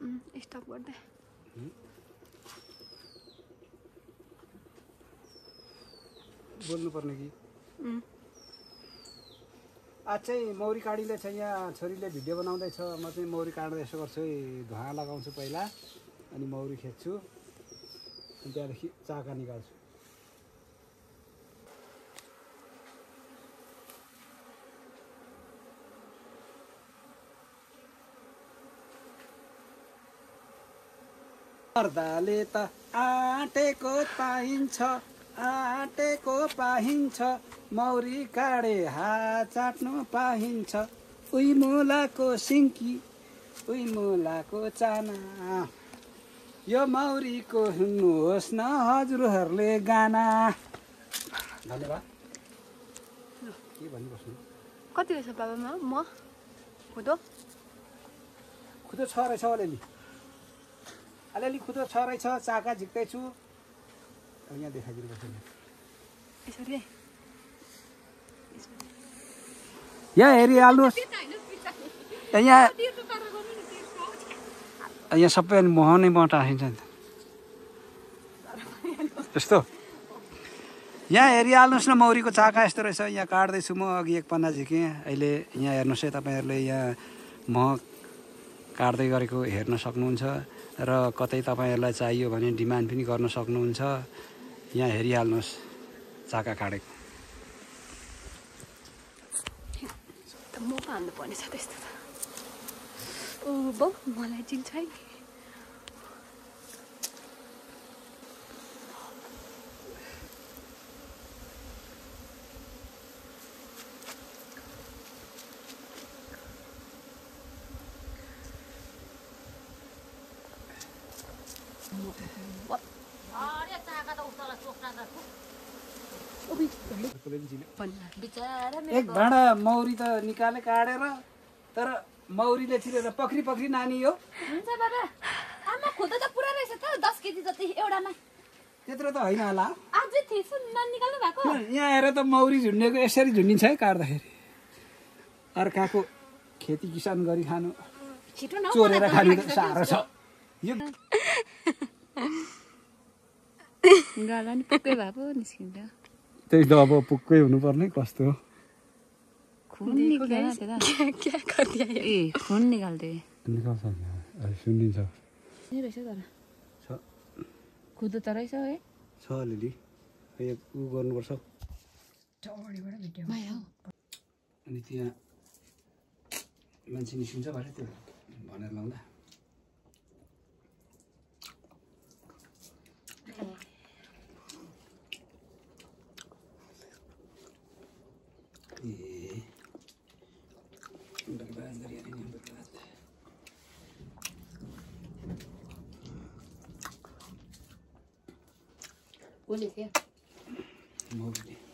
stop गर्दै बोल्नु पर्ने कि आज चाहिँ मौरी काँडीले चाहिँ यहाँ छोरीले भिडियो बनाउँदैछ म चाहिँ मौरी काट्दै यसो गर्छु है धुवा लगाउँछु पहिला अनि मौरी खेच्छु अनि त्यहाँदेखि चाका निकाल्छु पर्दाले त आँटेको पाइन्छ मौरी काँडे हात चाट्नु पाइन्छ उही मुलाको सिन्की उही मुलाको चाना यो मौरीको सुन्नुहोस् न हजुरहरूले गाना धन्यवाद के भनिबस्नु कति रहेछ बाबामा म खुदो छ रहेछ अलिअलि खुदो छ रहेछ चाका झिक्दैछु अब यहाँ देखाइदिनु पर्छ यसरी यहाँ हेरिहाल्नुहोस् यहाँ सबै अनि मह नै टाँसिन्छ नि यस्तो यहाँ हेरिहाल्नुहोस् न मौरीको चाका यस्तो रहेछ यहाँ काट्दैछु म अघि एक पन्ना झिकेँ अहिले यहाँ हेर्नुहोस् है तपाईँहरूले यहाँ मह काट्दै गरेको हेर्न सक्नुहुन्छ र कतै तपाईँहरूलाई चाहियो भने डिमान्ड पनि गर्न सक्नुहुन्छ यहाँ हेरिहाल्नुहोस् चाका काटेको म हाल्नु पर्ने छ त्यस्तो त ओ बाउ मलाई चिन्छ है एक भाँडा मौरी त निकाले काटेर तर मौरीले छिरेर पक्री नानी हो हुन्छ बाबा आमा खुदा त पुरा रहेछ त 10 केजी जति एउटामा त्यत्रो त होइन होला अझै थिएछ ननिकाल्नु भएको यहाँ हेर त मौरी झुन्डेको यसरी झुन्डिन्छ है काट्दाखेरि अर्काको खेती किसान गरी खानु छिटो न चोरेर खानु त साह्रो छ यो गाला नि पुक्कै भएको निस्किन्छ त्यही त अब पुक्कै हुनुपर्ने कस्तो हो खून निकाल्दैन क्या गर्दिया ए खून निकाल्दे निकाल्छ सुनिन्छ नि रहेछ तर छ खुद त रहेछ है छ अलिअलि उ गर्नुपर्छ टौडीबाट भिडियो अनि त्यहाँ मान्छे निस्किन्छ भने त्यो भनेर लाउँदा बोले क्या मौरी